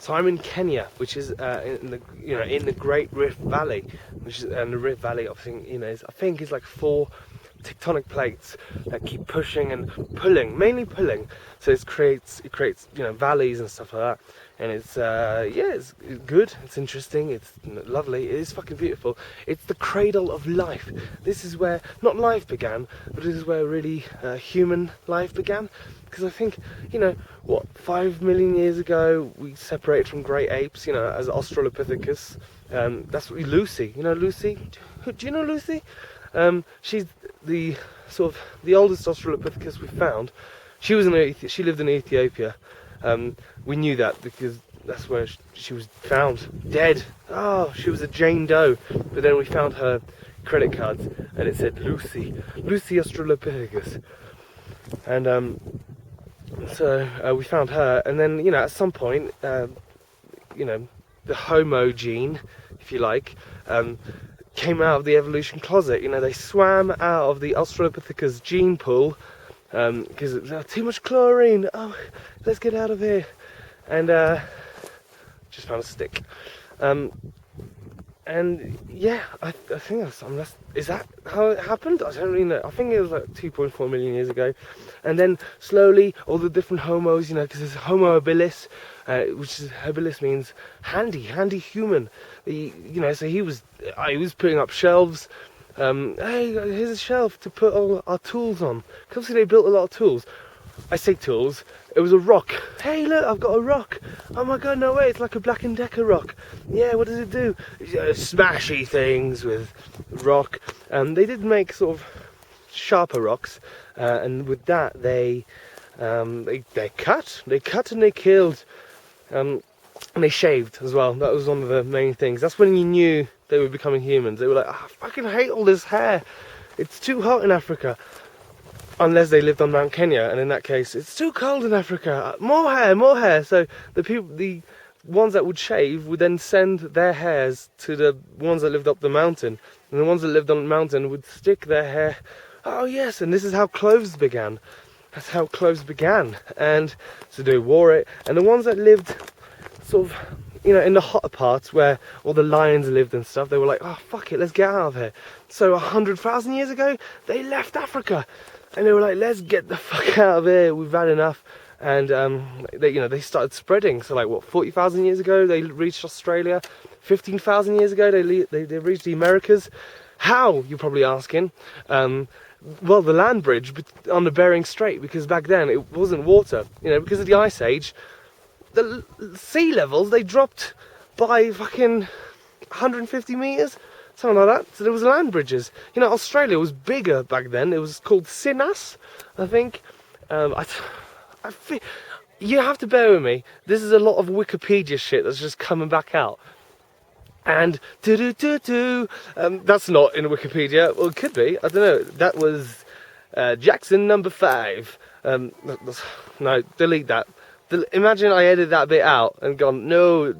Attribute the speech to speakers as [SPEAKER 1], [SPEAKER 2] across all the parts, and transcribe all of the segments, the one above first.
[SPEAKER 1] So I'm in Kenya, which is in the in the Great Rift Valley, which is and the Rift Valley. I think I think is like 4 tectonic plates that keep pushing and pulling, mainly pulling. So it creates valleys and stuff like that. And it's it's good. It's interesting. It's lovely. It is fucking beautiful. It's the cradle of life. This is where not life began, but this is where really human life began. Because I think, 5 million years ago we separated from great apes, as Australopithecus. That's what Lucy. You know Lucy? Do you know Lucy? She's the the oldest Australopithecus we found. She lived in Ethiopia. We knew that because that's where she was found, dead. Oh, she was a Jane Doe. But then we found her credit cards, and it said Lucy Australopithecus. And so we found her, and then at some point, the Homo gene, if you like, came out of the evolution closet. They swam out of the Australopithecus gene pool because too much chlorine. Oh, let's get out of here. And just found a stick. And yeah, I think is that how it happened? I don't really know. I think it was like 2.4 million years ago. And then slowly all the different homos, because there's Homo habilis, which is habilis means handy human. So he was putting up shelves. Hey, here's a shelf to put all our tools on. Because obviously they built a lot of tools. I say tools. It was a rock. Hey, look, I've got a rock. Oh my god, no way! It's like a Black & Decker rock. Yeah, what does it do? Smashy things with rock. They did make sort of sharper rocks, and with that they cut and they killed, and they shaved as well. That was one of the main things. That's when you knew they were becoming humans. They were like, I fucking hate all this hair. It's too hot in Africa. Unless they lived on Mount Kenya, and in that case, it's too cold in Africa. More hair. So the ones that would shave would then send their hairs to the ones that lived up the mountain, and the ones that lived on the mountain would stick their hair. Oh yes, and this is how clothes began. That's how clothes began, and so they wore it. And the ones that lived sort of, in the hotter parts where all the lions lived and stuff, they were like, oh fuck it, let's get out of here. So 100,000 years ago, they left Africa. And they were like, let's get the fuck out of here, we've had enough. And they started spreading. So like 40,000 years ago they reached Australia. 15,000 years ago they reached the Americas. How, you're probably asking? Well, the land bridge on the Bering Strait, because back then it wasn't water. Because of the Ice Age, the sea levels, they dropped by fucking 150 meters. Something like that. So there was land bridges. Australia was bigger back then. It was called Sinas, I think. I think you have to bear with me. This is a lot of Wikipedia shit that's just coming back out. And that's not in Wikipedia. Well, it could be. I don't know. That was Jackson number 5. No, delete that. Imagine I edited that bit out and gone, no,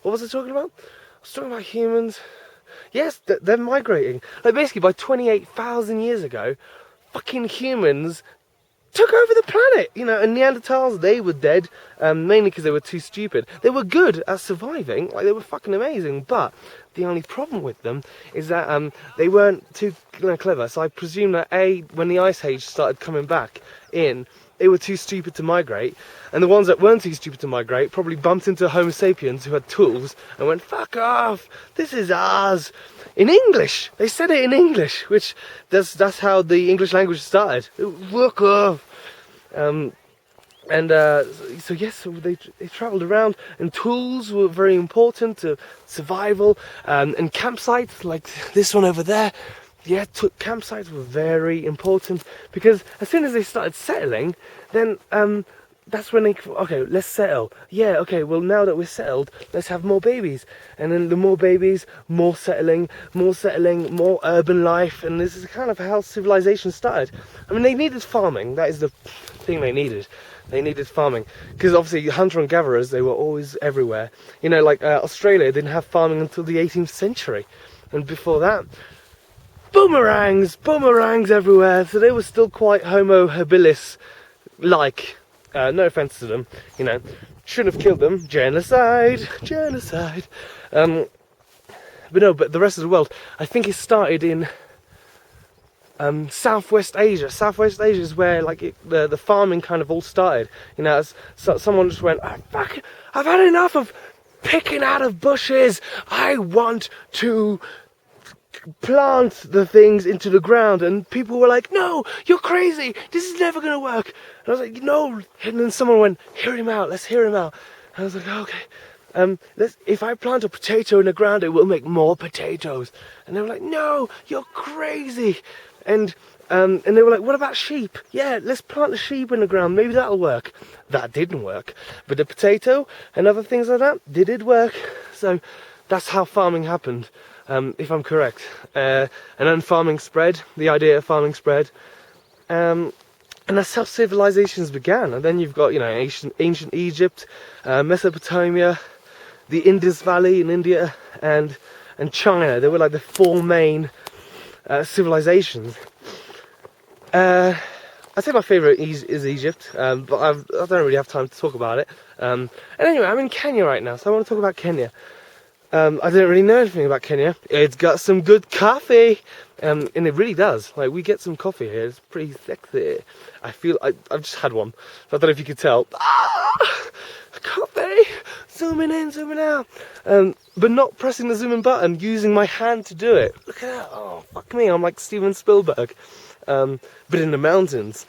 [SPEAKER 1] what was I talking about? I was talking about humans. Yes, they're migrating. Like basically by 28,000 years ago, fucking humans took over the planet. And Neanderthals, they were dead, mainly because they were too stupid. They were good at surviving, like they were fucking amazing, but the only problem with them is that they weren't too clever. So I presume that when the Ice Age started coming back in, they were too stupid to migrate, and the ones that weren't too stupid to migrate probably bumped into Homo sapiens who had tools and went, fuck off, this is ours. In English, they said it in English, which that's how the English language started. Fuck off. So they travelled around, and tools were very important to survival, and campsites like this one over there. Yeah, campsites were very important, because as soon as they started settling, then that's when okay, let's settle. Yeah, okay, well now that we're settled, let's have more babies. And then the more babies, more settling, more urban life, and this is kind of how civilization started. I mean, they needed farming. That is the thing they needed. They needed farming, because obviously hunter and gatherers, they were always everywhere. Like Australia didn't have farming until the 18th century, and before that, boomerangs everywhere. So they were still quite Homo habilis like. No offence to them, you know, shouldn't have killed them. Genocide, genocide. But no, but the rest of the world, I think it started in Southwest Asia. Southwest Asia is where like the farming kind of all started. You know, someone just went, oh, fuck, I've had enough of picking out of bushes. I want to plant the things into the ground. And people were like, no, you're crazy. This is never going to work. And I was like, no. And then someone went, hear him out. Let's hear him out. And I was like, okay. If I plant a potato in the ground, it will make more potatoes. And they were like, no, you're crazy. And they were like, what about sheep? Yeah, let's plant the sheep in the ground. Maybe that'll work. That didn't work. But the potato and other things like that, they did work. So that's how farming happened, if I'm correct. And then farming spread. The idea of farming spread. And that's how civilizations began. And then you've got, you know, ancient Egypt, Mesopotamia, the Indus Valley in India, and China. They were like the four main civilizations. I'd say my favourite is Egypt, but I don't really have time to talk about it. And anyway, I'm in Kenya right now, so I want to talk about Kenya. I didn't really know anything about Kenya. It's got some good coffee, and it really does. Like, we get some coffee here. It's pretty sexy. I've just had one, so I don't know if you could tell. Coffee! Zooming in, zooming out. But not pressing the zoom in button, using my hand to do it. Look at that. Oh, fuck me. I'm like Steven Spielberg. But in the mountains.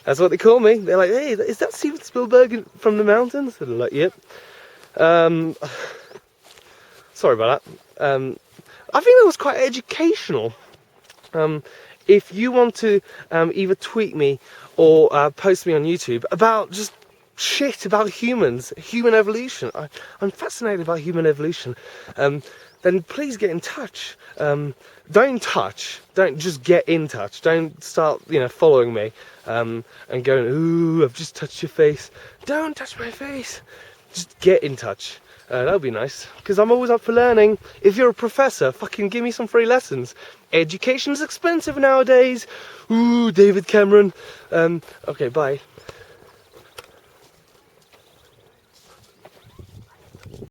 [SPEAKER 1] That's what they call me. They're like, hey, is that Steven Spielberg from the mountains? And I'm like, yep. Sorry about that. I think that was quite educational. If you want to either tweet me or post me on YouTube about just shit about humans, human evolution. I'm fascinated by human evolution. Then please get in touch. Don't just get in touch. Don't start, you know, following me and going, ooh, I've just touched your face. Don't touch my face. Just get in touch. That would be nice, because I'm always up for learning. If you're a professor, fucking give me some free lessons. Education's expensive nowadays. Ooh, David Cameron. Okay, bye.